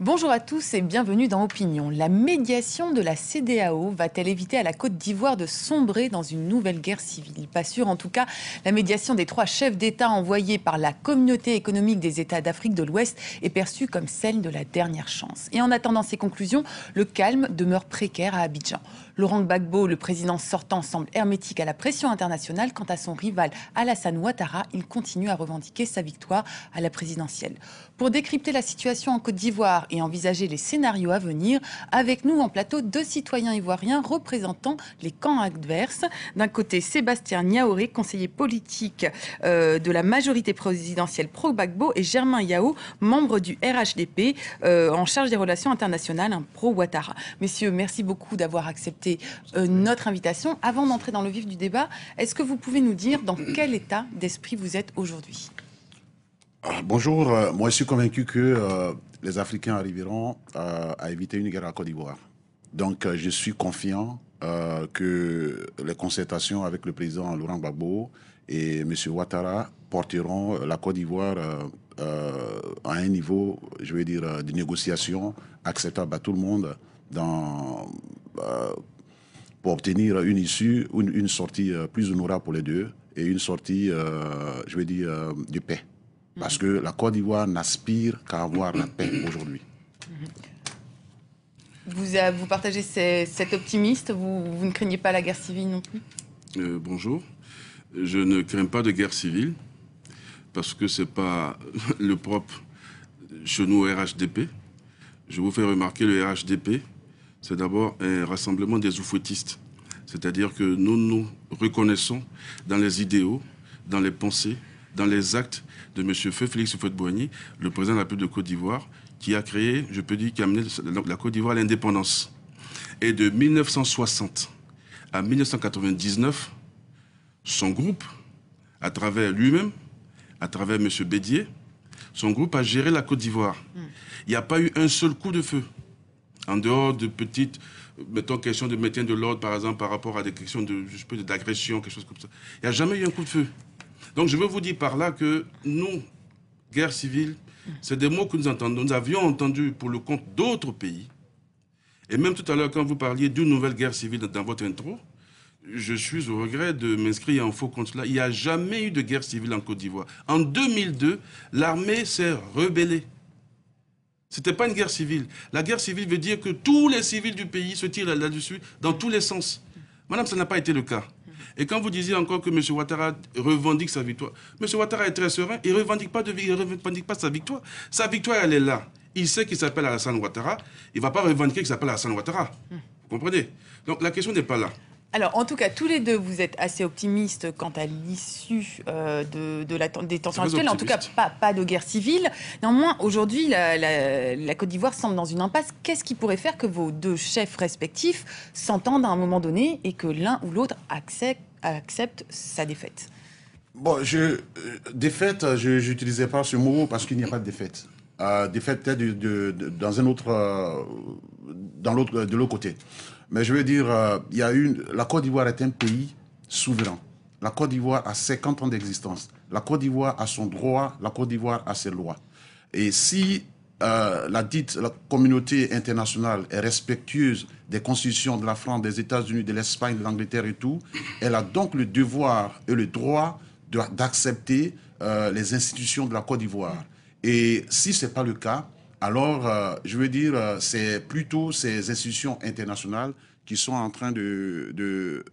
Bonjour à tous et bienvenue dans Opinion. La médiation de la CEDEAO va-t-elle éviter à la Côte d'Ivoire de sombrer dans une nouvelle guerre civile? Pas sûr, en tout cas, la médiation des 3 chefs d'État envoyés par la Communauté économique des États d'Afrique de l'Ouest est perçue comme celle de la dernière chance. Et en attendant ces conclusions, le calme demeure précaire à Abidjan. Laurent Gbagbo, le président sortant, semble hermétique à la pression internationale. Quant à son rival Alassane Ouattara, il continue à revendiquer sa victoire à la présidentielle. Pour décrypter la situation en Côte d'Ivoire et envisager les scénarios à venir, avec nous en plateau 2 citoyens ivoiriens représentant les camps adverses. D'un côté, Sébastien Niaoré, conseiller politique de la majorité présidentielle pro-Gbagbo, et Germain Yao, membre du RHDP, en charge des relations internationales, pro-Ouattara. Messieurs, merci beaucoup d'avoir accepté notre invitation. Avant d'entrer dans le vif du débat, est-ce que vous pouvez nous dire dans quel état d'esprit vous êtes aujourd'hui ? Bonjour, moi je suis convaincu que les Africains arriveront à éviter une guerre à Côte d'Ivoire. Donc je suis confiant que les concertations avec le président Laurent Gbagbo et M. Ouattara porteront la Côte d'Ivoire à un niveau, je vais dire, de négociation acceptable à tout le monde pour obtenir une issue, une sortie plus honorable pour les deux et une sortie, je vais dire, de paix. Parce que la Côte d'Ivoire n'aspire qu'à avoir la paix aujourd'hui. Vous partagez cet optimiste, vous ne craignez pas la guerre civile non plus ? Bonjour. Je ne crains pas de guerre civile parce que ce n'est pas le propre chez nous au RHDP. Je vous fais remarquer, le RHDP, c'est d'abord un rassemblement des oufouettistes. C'est-à-dire que nous nous reconnaissons dans les idéaux, dans les pensées, dans les actes de M. Félix Houphouët-Boigny, le président de la République de Côte d'Ivoire, qui a créé, je peux dire, qui a amené la Côte d'Ivoire à l'indépendance. Et de 1960 à 1999, son groupe, à travers lui-même, à travers M. Bédier, son groupe a géré la Côte d'Ivoire. Il n'y a pas eu un seul coup de feu. En dehors de petites, mettons, questions de maintien de l'ordre, par exemple, par rapport à des questions d'agression, quelque chose comme ça. Il n'y a jamais eu un coup de feu. Donc je veux vous dire par là que nous, guerre civile, c'est des mots que nous entendons. Nous avions entendu pour le compte d'autres pays. Et même tout à l'heure, quand vous parliez d'une nouvelle guerre civile dans votre intro, je suis au regret de m'inscrire en faux contre cela. Il n'y a jamais eu de guerre civile en Côte d'Ivoire. En 2002, l'armée s'est rebellée. Ce n'était pas une guerre civile. La guerre civile veut dire que tous les civils du pays se tirent là-dessus, dans tous les sens. Madame, ça n'a pas été le cas. Et quand vous disiez encore que M. Ouattara revendique sa victoire, M. Ouattara est très serein, il ne revendique pas sa victoire. Sa victoire, elle est là. Il sait qu'il s'appelle Alassane Ouattara, il ne va pas revendiquer qu'il s'appelle Alassane Ouattara. Vous comprenez? Donc la question n'est pas là. Alors, en tout cas, tous les deux, vous êtes assez optimistes quant à l'issue des tensions actuelles. En tout cas, pas de guerre civile. Néanmoins, aujourd'hui, la Côte d'Ivoire semble dans une impasse. Qu'est-ce qui pourrait faire que vos 2 chefs respectifs s'entendent à un moment donné et que l'un ou l'autre accepte sa défaite? Bon, défaite, je n'utilisais pas ce mot parce qu'il n'y a pas de défaite. Défaite peut-être dans un autre, de l'autre côté. Mais je veux dire, la Côte d'Ivoire est un pays souverain. La Côte d'Ivoire a 50 ans d'existence. La Côte d'Ivoire a son droit, la Côte d'Ivoire a ses lois. Et si la communauté internationale est respectueuse des constitutions de la France, des États-Unis, de l'Espagne, de l'Angleterre et tout, elle a donc le devoir et le droit d'accepter les institutions de la Côte d'Ivoire. Et si ce n'est pas le cas, alors, je veux dire, c'est plutôt ces institutions internationales qui sont en train de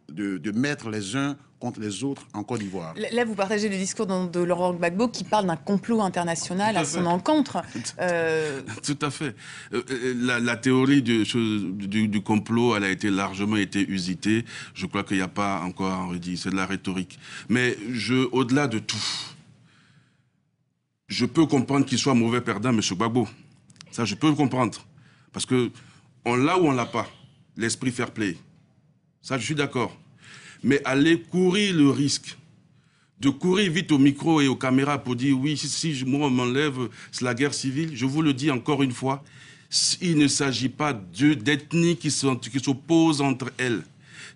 mettre les uns contre les autres en Côte d'Ivoire. Là, vous partagez le discours de Laurent Gbagbo qui parle d'un complot international à son encontre. Tout à fait. La théorie du complot, elle a largement été usitée. Je crois qu'il n'y a pas encore à en redire. C'est de la rhétorique. Mais au-delà de tout, je peux comprendre qu'il soit mauvais perdant, M. Gbagbo. Ça, je peux le comprendre. Parce que on l'a ou on l'a pas, l'esprit fair play. Ça, je suis d'accord. Mais aller courir le risque de courir vite au micro et aux caméras pour dire oui, si moi on m'enlève, c'est la guerre civile, je vous le dis encore une fois, il ne s'agit pas d'ethnies qui s'opposent entre elles.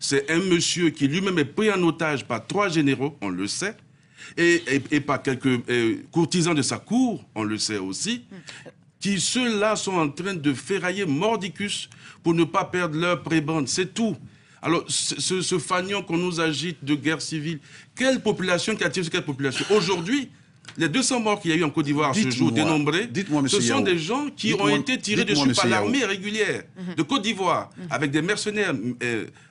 C'est un monsieur qui lui-même est pris en otage par 3 généraux, on le sait, et par quelques courtisans de sa cour, on le sait aussi, qui ceux-là sont en train de ferrailler mordicus pour ne pas perdre leur prébande. C'est tout. Alors, ce fanion qu'on nous agite de guerre civile, quelle population qui attire sur quelle population? Aujourd'hui, les 200 morts qu'il y a eu en Côte d'Ivoire ce jour, dénombrés, ce sont des gens qui ont été tirés dessus par l'armée régulière de Côte d'Ivoire, avec des mercenaires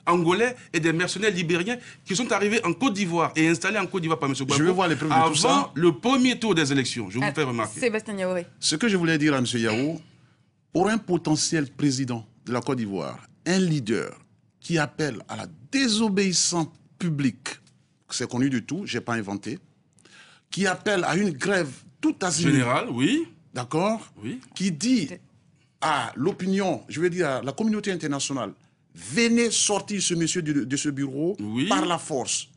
angolais et des mercenaires libériens qui sont arrivés en Côte d'Ivoire et installés en Côte d'Ivoire par M. Gbagbo. Je veux voir les preuves de tout ça. Avant le premier tour des élections, je vous fais remarquer. Sébastien Yaouré. Ce que je voulais dire à M. Yao, pour un potentiel président de la Côte d'Ivoire, un leader qui appelle à la désobéissance publique, c'est connu du tout, je n'ai pas inventé, qui appelle à une grève tout azimut. Général, oui. D'accord. Oui. Qui dit à l'opinion, je veux dire à la communauté internationale, venez sortir ce monsieur de ce bureau par la force.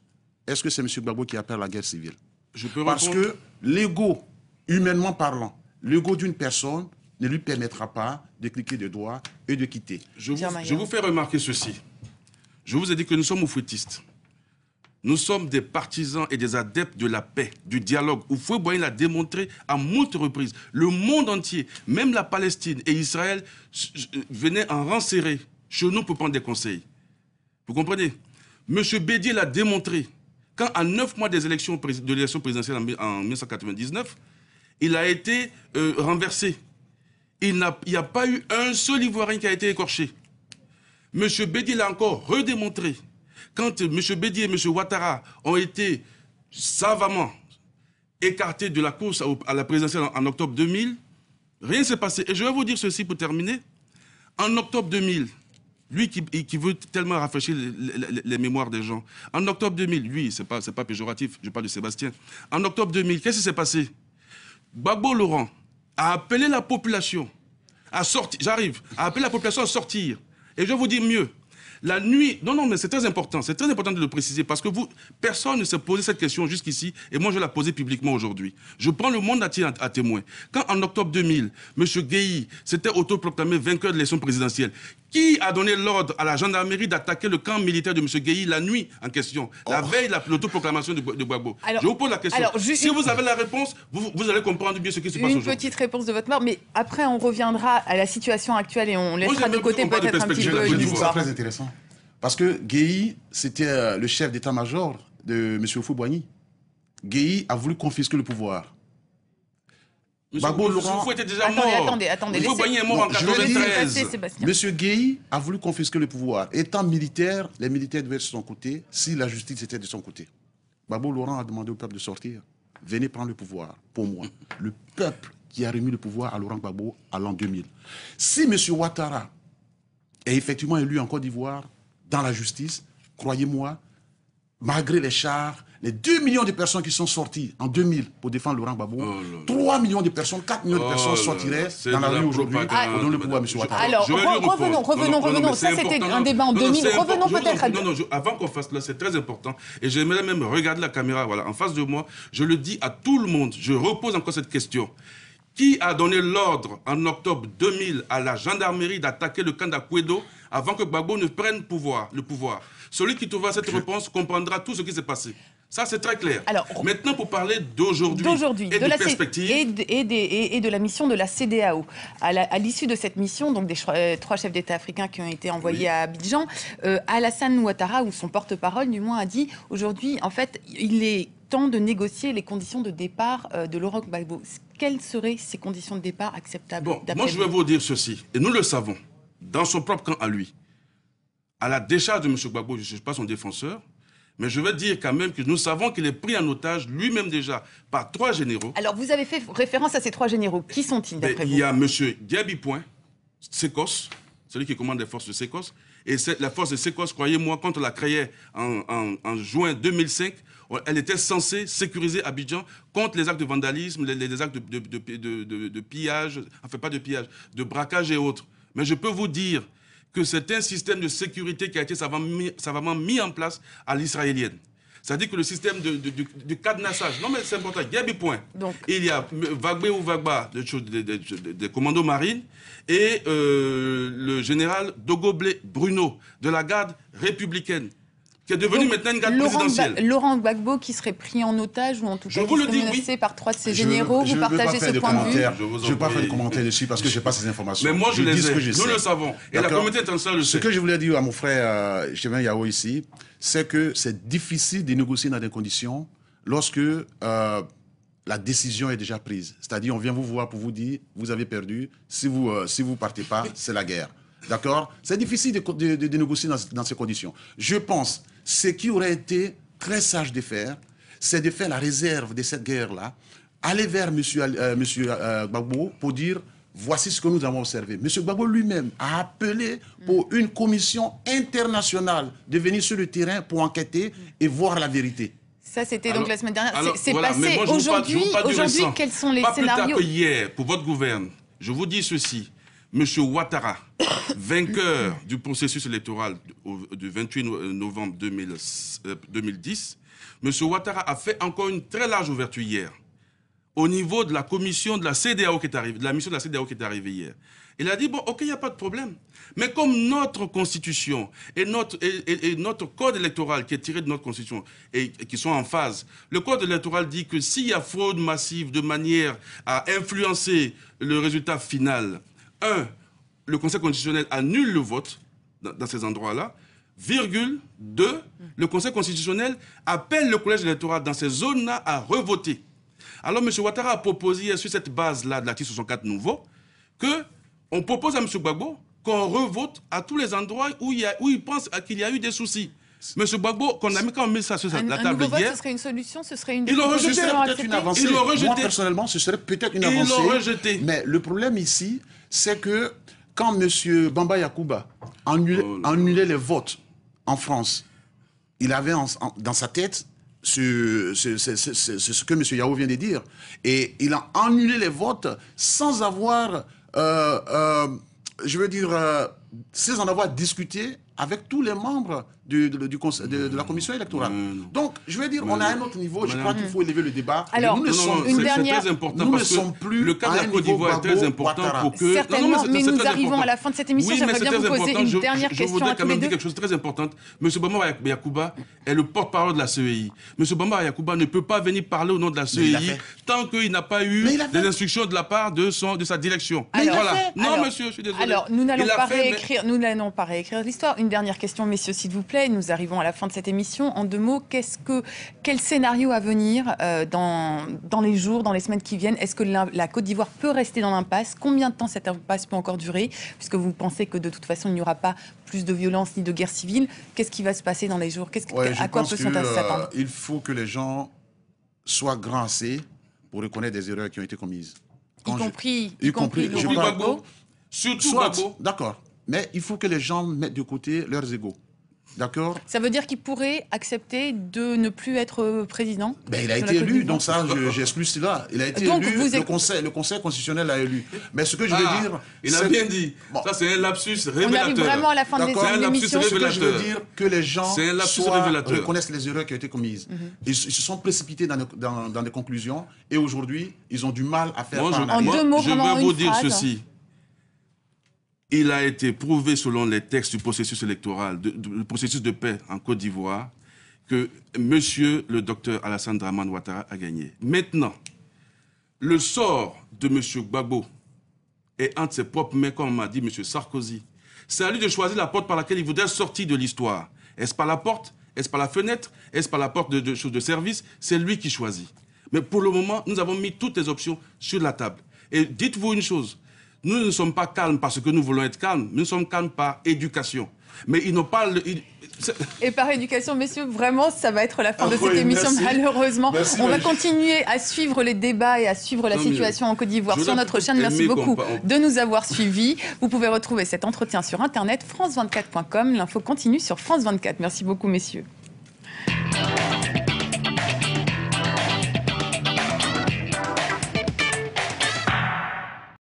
Est-ce que c'est M. Gbagbo qui appelle à la guerre civile? Parce que l'ego, humainement parlant, l'ego d'une personne ne lui permettra pas de cliquer des doigts et de quitter. Je vous fais remarquer ceci. Je vous ai dit que nous sommes oufouettistes. Nous sommes des partisans et des adeptes de la paix, du dialogue. Houphouët-Boigny l'a démontré à moult reprises. Le monde entier, même la Palestine et Israël, venaient en rang serré chez nous pour prendre des conseils. Vous comprenez? M. Bédier l'a démontré. Quand, à 9 mois de l'élection présidentielle en 1999, il a été renversé. Il n'y a pas eu un seul Ivoirien qui a été écorché. M. Bédier l'a encore redémontré. Quand M. Bédier et M. Ouattara ont été savamment écartés de la course à la présidentielle en octobre 2000, rien ne s'est passé. Et je vais vous dire ceci pour terminer. En octobre 2000, lui qui veut tellement rafraîchir les mémoires des gens, en octobre 2000, lui, c'est pas péjoratif, je parle de Sébastien, en octobre 2000, qu'est-ce qui s'est passé? Gbagbo Laurent a appelé la population à sortir, a appelé la population à sortir. Et je vais vous dire mieux. La nuit, non, mais c'est très important de le préciser parce que personne ne s'est posé cette question jusqu'ici et moi je vais la poser publiquement aujourd'hui. Je prends le monde entier à témoin. Quand en octobre 2000, M. Gueye s'était autoproclamé vainqueur de l'élection présidentielle, qui a donné l'ordre à la gendarmerie d'attaquer le camp militaire de M. Gueye la nuit en question, la veille de l'autoproclamation de Gbagbo? Je vous pose la question. Si vous avez la réponse, vous allez comprendre bien ce qui se passe aujourd'hui. Une petite réponse de votre part, mais après on reviendra à la situation actuelle et on laissera de côté peut-être un petit peu l'histoire. C'est très intéressant. Parce que Gueye, c'était le chef d'état-major de M. Houphouët-Boigny. Gueye a voulu confisquer le pouvoir. Gbagbo Laurent était déjà mort. Attendez. Houphouët-Boigny est mort en 1993. M. Gueye a voulu confisquer le pouvoir. Étant militaire, les militaires devaient être de son côté si la justice était de son côté. Gbagbo Laurent a demandé au peuple de sortir. Venez prendre le pouvoir, pour moi. Le peuple qui a remis le pouvoir à Laurent Gbagbo à l'an 2000. Si M. Ouattara est effectivement élu en Côte d'Ivoire, dans la justice, croyez-moi, malgré les chars, les 2 millions de personnes qui sont sorties en 2000 pour défendre Laurent Gbagbo, 3 millions de personnes, 4 millions de personnes sortiraient dans la rue aujourd'hui pour donner le pouvoir à M. Ouattara. Alors, revenons. Ça, c'était un débat en 2000. Revenons peut-être à... Non, avant qu'on fasse là, c'est très important. Et j'aimerais même regarder la caméra, voilà, en face de moi. Je le dis à tout le monde. Je repose encore cette question. Qui a donné l'ordre en octobre 2000 à la gendarmerie d'attaquer le camp d'Akwedo avant que Gbagbo ne prenne le pouvoir? Celui qui trouvera cette réponse comprendra tout ce qui s'est passé. Ça, c'est très clair. Alors, maintenant, pour parler d'aujourd'hui et de la perspective... Et de la mission de la CEDEAO. À l'issue de cette mission, donc des 3 chefs d'État africains qui ont été envoyés à Abidjan, Alassane Ouattara, ou son porte-parole du moins, a dit aujourd'hui, en fait, il est temps de négocier les conditions de départ de Laurent Gbagbo. Quelles seraient ces conditions de départ acceptables? Moi, je vais vous dire ceci, et nous le savons, dans son propre camp à lui, à la décharge de M. Gbagbo, je ne suis pas son défenseur, mais je vais dire quand même que nous savons qu'il est pris en otage, lui-même déjà, par 3 généraux. Alors, vous avez fait référence à ces 3 généraux. Qui sont-ils, d'après vous? Il y a M. Diaby Point, Sécos, celui qui commande les forces de Sécos, et la force de Sécos, croyez-moi, quand on la créait en juin 2005, elle était censée sécuriser Abidjan contre les actes de vandalisme, les actes de pillage, enfin pas de pillage, de braquage et autres. Mais je peux vous dire que c'est un système de sécurité qui a été savamment mis en place à l'israélienne. C'est-à-dire que le système de cadenassage, non mais c'est important, il y a des points. Donc, il y a Vagbe ou Vagba, des commandos marines, et le général Dogoblé Bruno, de la garde républicaine. qui est devenu maintenant une garde présidentielle. Laurent Gbagbo qui serait pris en otage ou en tout cas qui serait menacé par 3 de ses généraux, vous partagez ce point de vue? Je ne veux pas faire de commentaires dessus parce que je n'ai pas ces informations. Mais moi je les ai, nous le savons. Et la communauté internationale le sait. Ce que je voulais dire à mon frère Chemin Yao ici, c'est que c'est difficile de négocier dans des conditions lorsque la décision est déjà prise. C'est-à-dire on vient vous voir pour vous dire vous avez perdu, si vous partez pas, c'est la guerre. D'accord? C'est difficile de négocier dans ces conditions. Je pense ce qui aurait été très sage de faire, c'est de faire la réserve de cette guerre-là, aller vers M. Gbagbo pour dire voici ce que nous avons observé. M. Gbagbo lui-même a appelé pour une commission internationale de venir sur le terrain pour enquêter et voir la vérité. Ça, c'était donc la semaine dernière. C'est voilà, passé aujourd'hui. Aujourd'hui, quels sont les scénarios? Pas plus tard que hier, pour votre gouverne, je vous dis ceci. M. Ouattara, vainqueur du processus électoral du 28 novembre 2010, M. Ouattara a fait encore une très large ouverture hier au niveau de la commission de la CEDEAO qui est arrivée, de la mission de la CEDEAO qui est arrivée hier. Il a dit, bon, ok, il n'y a pas de problème. Mais comme notre constitution et notre code électoral qui est tiré de notre constitution et qui sont en phase, le code électoral dit que s'il y a fraude massive de manière à influencer le résultat final, le Conseil constitutionnel annule le vote dans ces endroits-là, virgule, 2, le Conseil constitutionnel appelle le collège électoral dans ces zones-là à revoter. Alors M. Ouattara a proposé sur cette base-là de l'article 64 nouveau qu'on propose à M. Gbagbo qu'on revote à tous les endroits où il pense qu'il y a eu des soucis. M. Gbagbo, quand on met ça sur la table nouveau hier... vote, ce serait une solution, ce serait une... Il l'aurait rejeté, peut-être une avancée. Il l'aurait rejeté. Moi, personnellement, ce serait peut-être une avancée. Il l'aurait rejeté. Mais le problème ici, c'est que quand M. Bamba Yakuba annulait les votes en France, il avait dans sa tête ce que M. Yao vient de dire. Et il a annulé les votes sans avoir, sans en avoir discuté avec tous les membres de la commission électorale. Donc, je veux dire, on a un autre niveau. Je crois qu'il faut élever le débat. Alors, c'est très important parce que le cas de la Côte d'Ivoire est très important pour que... Certainement, mais nous arrivons à la fin de cette émission. J'aimerais bien vous poser une dernière question à tous les deux. Je voudrais quand même dire quelque chose de très important. M. Bamba Yakuba est le porte-parole de la CEI. M. Bamba Yakuba ne peut pas venir parler au nom de la CEI tant qu'il n'a pas eu des instructions de la part de sa direction. Non, monsieur, je suis désolé. Alors, nous n'allons pas réécrire l'histoire. Une dernière question, messieurs, s'il vous plaît. Nous arrivons à la fin de cette émission. En 2 mots, quel scénario à venir dans les jours, dans les semaines qui viennent? Est-ce que la Côte d'Ivoire peut rester dans l'impasse? Combien de temps cette impasse peut encore durer? Puisque vous pensez que de toute façon, il n'y aura pas plus de violence ni de guerre civile. Qu'est-ce qui va se passer dans les jours? À quoi peut-on s'attendre? Il faut que les gens soient grands assez pour reconnaître des erreurs qui ont été commises. Y compris Gbagbo. Surtout Gbagbo. D'accord. Mais il faut que les gens mettent de côté leurs égos. D'accord. Ça veut dire qu'il pourrait accepter de ne plus être président? Il a été élu, donc ça, j'exclus cela. Il a été élu, le Conseil constitutionnel l'a élu. Mais ce que je veux dire... Il a bien dit. Bon. Ça, c'est un lapsus révélateur. On arrive vraiment à la fin de l'émission. Ce que je veux dire, que les gens reconnaissent les erreurs qui ont été commises. Ils se sont précipités dans des conclusions et aujourd'hui, ils ont du mal à faire... En 2 mots, je veux vous dire ceci. Il a été prouvé selon les textes du processus électoral, du processus de paix en Côte d'Ivoire, que monsieur le docteur Alassane Dramane Ouattara a gagné. Maintenant, le sort de monsieur Gbagbo est entre ses propres mains, comme m'a dit monsieur Sarkozy. C'est à lui de choisir la porte par laquelle il voudrait sortir de l'histoire. Est-ce par la porte? Est-ce par la fenêtre? Est-ce par la porte de choses de service? C'est lui qui choisit. Mais pour le moment, nous avons mis toutes les options sur la table. Et dites-vous une chose. Nous ne sommes pas calmes parce que nous voulons être calmes. Nous sommes calmes par éducation. Mais ils n'ont pas... Et par éducation, messieurs, vraiment, ça va être la fin de cette émission, malheureusement. On va continuer à suivre les débats et à suivre la situation en Côte d'Ivoire sur notre chaîne. Merci beaucoup de nous avoir suivis. Vous pouvez retrouver cet entretien sur Internet, france24.com. L'info continue sur France 24. Merci beaucoup, messieurs.